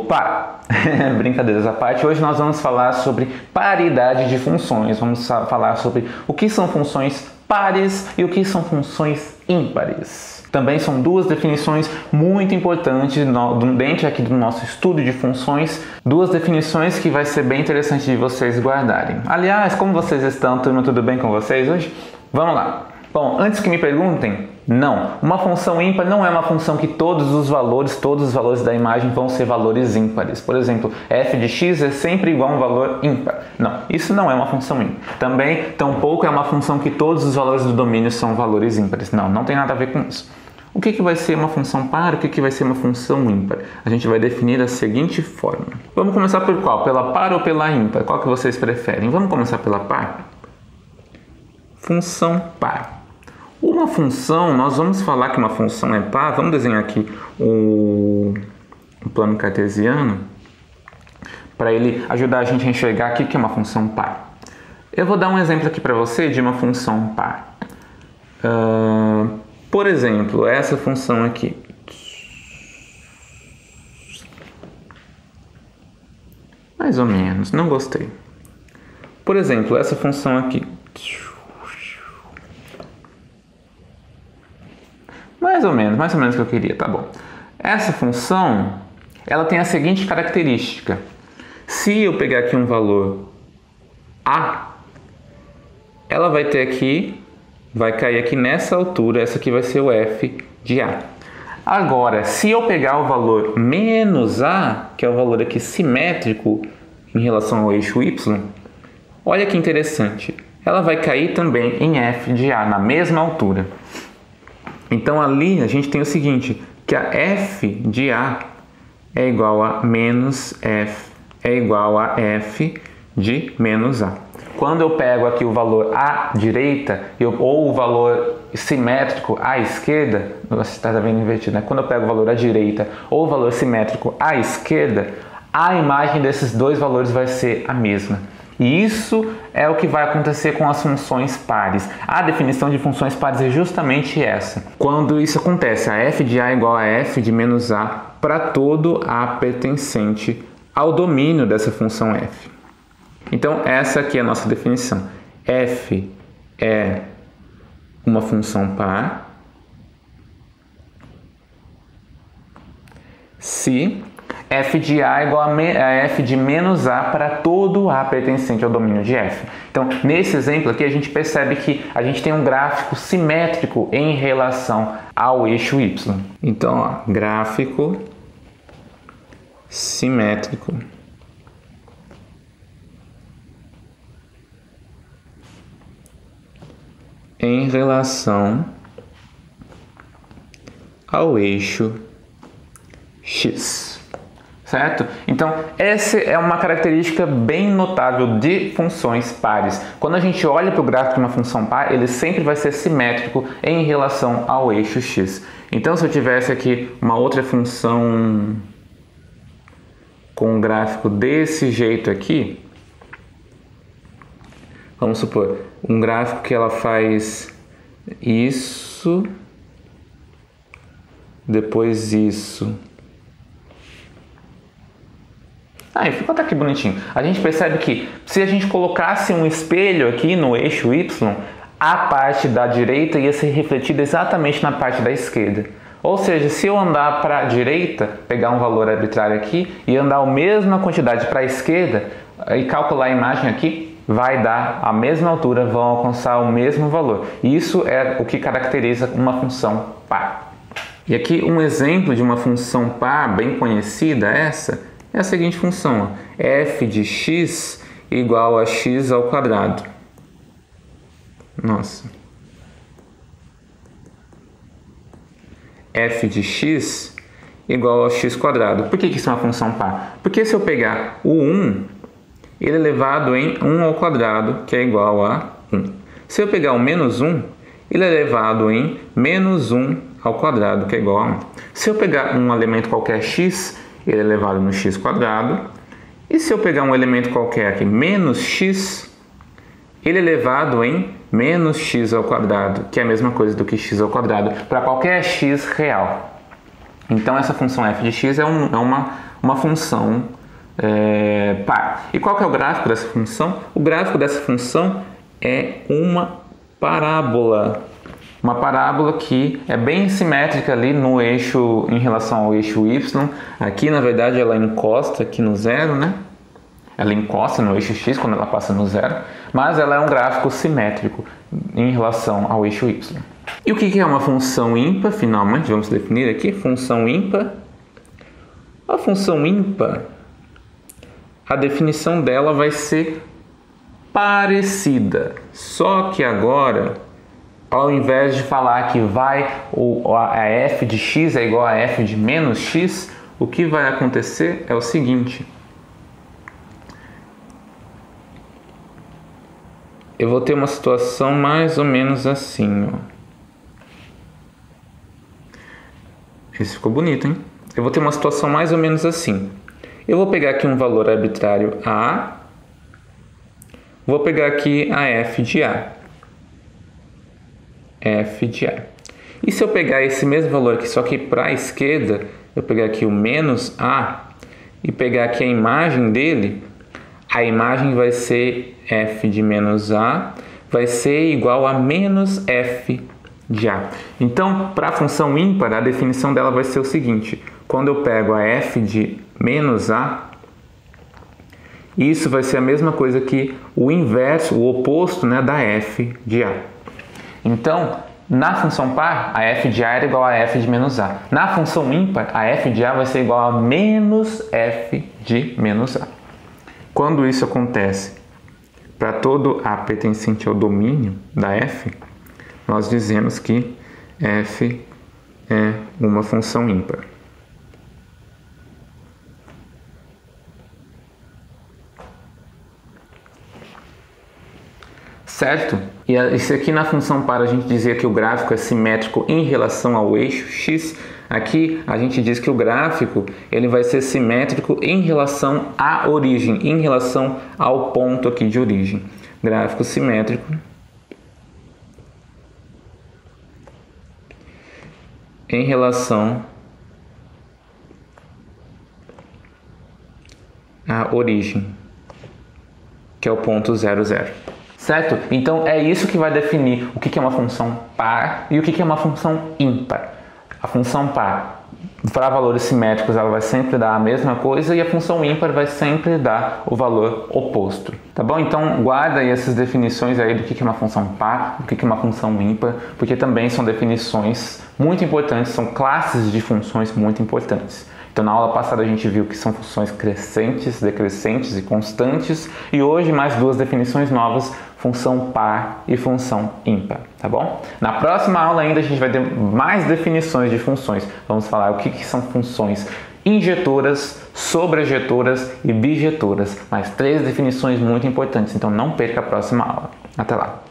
Par. Brincadeiras à parte, hoje nós vamos falar sobre paridade de funções. Vamos falar sobre o que são funções pares e o que são funções ímpares. Também são duas definições muito importantes dentro aqui do nosso estudo de funções, duas definições que vai ser bem interessante de vocês guardarem. Aliás, como vocês estão? Tudo bem com vocês hoje? Vamos lá! Bom, antes que me perguntem, não. Uma função ímpar não é uma função que todos os valores da imagem vão ser valores ímpares. Por exemplo, f de x é sempre igual a um valor ímpar. Não, isso não é uma função ímpar. Também, tampouco é uma função que todos os valores do domínio são valores ímpares. Não, não tem nada a ver com isso. O que vai ser uma função par? O que vai ser uma função ímpar? A gente vai definir da seguinte forma. Vamos começar por qual? Pela par ou pela ímpar? Qual que vocês preferem? Vamos começar pela par? Função par. Uma função, nós vamos falar que uma função é par. Vamos desenhar aqui o plano cartesiano para ele ajudar a gente a enxergar aqui que é uma função par. Eu vou dar um exemplo aqui para você de uma função par. Por exemplo, essa função aqui. Mais ou menos, não gostei. Por exemplo, essa função aqui. Mais ou menos o que eu queria, tá bom. Essa função, ela tem a seguinte característica. Se eu pegar aqui um valor A, ela vai ter aqui, vai cair aqui nessa altura, essa aqui vai ser o f de A. Agora, se eu pegar o valor menos A, que é o valor aqui simétrico em relação ao eixo Y, olha que interessante, ela vai cair também em f de A, na mesma altura. Então ali a gente tem o seguinte, que a f de A é igual a menos f, é igual a f de menos A. Quando eu pego aqui o valor à direita ou o valor simétrico à esquerda, você está vendo invertido, né? Quando eu pego o valor à direita ou o valor simétrico à esquerda, a imagem desses dois valores vai ser a mesma. E isso é o que vai acontecer com as funções pares. A definição de funções pares é justamente essa. Quando isso acontece, a f de A é igual a f de menos A para todo A pertencente ao domínio dessa função f. Então, essa aqui é a nossa definição. F é uma função par se f de A é igual a f de menos A para todo A pertencente ao domínio de f. Então, nesse exemplo aqui, a gente percebe que a gente tem um gráfico simétrico em relação ao eixo y. Então, ó, gráfico simétrico em relação ao eixo x. Certo? Então, essa é uma característica bem notável de funções pares. Quando a gente olha para o gráfico de uma função par, ele sempre vai ser simétrico em relação ao eixo x. Então, se eu tivesse aqui uma outra função com um gráfico desse jeito aqui, vamos supor, um gráfico que ela faz isso, depois isso. Aí, ficou até aqui bonitinho. A gente percebe que se a gente colocasse um espelho aqui no eixo Y, a parte da direita ia ser refletida exatamente na parte da esquerda. Ou seja, se eu andar para a direita, pegar um valor arbitrário aqui e andar a mesma quantidade para a esquerda e calcular a imagem aqui, vai dar a mesma altura, vão alcançar o mesmo valor. Isso é o que caracteriza uma função par. E aqui um exemplo de uma função par bem conhecida, essa é a seguinte função, ó, f de x igual a x ao quadrado. Nossa. F de x igual a x quadrado. Por que isso é uma função par? Porque se eu pegar o 1, ele é elevado em 1 ao quadrado, que é igual a 1. Se eu pegar o menos 1, ele é elevado em menos 1 ao quadrado, que é igual a 1. Se eu pegar um elemento qualquer x, ele é elevado no x quadrado. E se eu pegar um elemento qualquer aqui, menos x, ele é elevado em menos x ao quadrado, que é a mesma coisa do que x ao quadrado, para qualquer x real. Então essa função f de x é uma função par. E qual que é o gráfico dessa função? O gráfico dessa função é uma parábola. Uma parábola que é bem simétrica ali no eixo, em relação ao eixo y. Aqui, na verdade, ela encosta aqui no zero, né? Ela encosta no eixo x quando ela passa no zero, mas ela é um gráfico simétrico em relação ao eixo y. E o que é uma função ímpar? Finalmente, vamos definir aqui, função ímpar. A função ímpar, a definição dela vai ser parecida, só que agora, ao invés de falar que a f de x é igual a f de menos x, o que vai acontecer é o seguinte. Eu vou ter uma situação mais ou menos assim, ó. Esse ficou bonito, hein? Eu vou ter uma situação mais ou menos assim. Eu vou pegar aqui um valor arbitrário A, vou pegar aqui a f de A. F de A. E se eu pegar esse mesmo valor aqui, só que para a esquerda, eu pegar aqui o menos A e pegar aqui a imagem dele, a imagem vai ser f de menos A, vai ser igual a menos f de A. Então, para a função ímpar, a definição dela vai ser o seguinte. Quando eu pego a f de menos A, isso vai ser a mesma coisa que o inverso, o oposto, né, da f de A. Então, na função par, a f de A era igual a f de menos A. Na função ímpar, a f de A vai ser igual a menos f de menos A. Quando isso acontece para todo A pertencente ao domínio da f, nós dizemos que f é uma função ímpar. Certo? E isso aqui na função par a gente dizia que o gráfico é simétrico em relação ao eixo x. Aqui a gente diz que o gráfico ele vai ser simétrico em relação à origem, em relação ao ponto aqui de origem. Gráfico simétrico em relação à origem, que é o ponto 0, 0. Certo? Então é isso que vai definir o que é uma função par e o que é uma função ímpar. A função par, para valores simétricos, ela vai sempre dar a mesma coisa e a função ímpar vai sempre dar o valor oposto. Tá bom? Então guarda aí essas definições aí do que é uma função par, do que é uma função ímpar, porque também são definições muito importantes, são classes de funções muito importantes. Então, na aula passada a gente viu que são funções crescentes, decrescentes e constantes. E hoje mais duas definições novas, função par e função ímpar, tá bom? Na próxima aula ainda a gente vai ter mais definições de funções. Vamos falar o que são funções injetoras, sobrejetoras e bijetoras. Mais três definições muito importantes, então não perca a próxima aula. Até lá!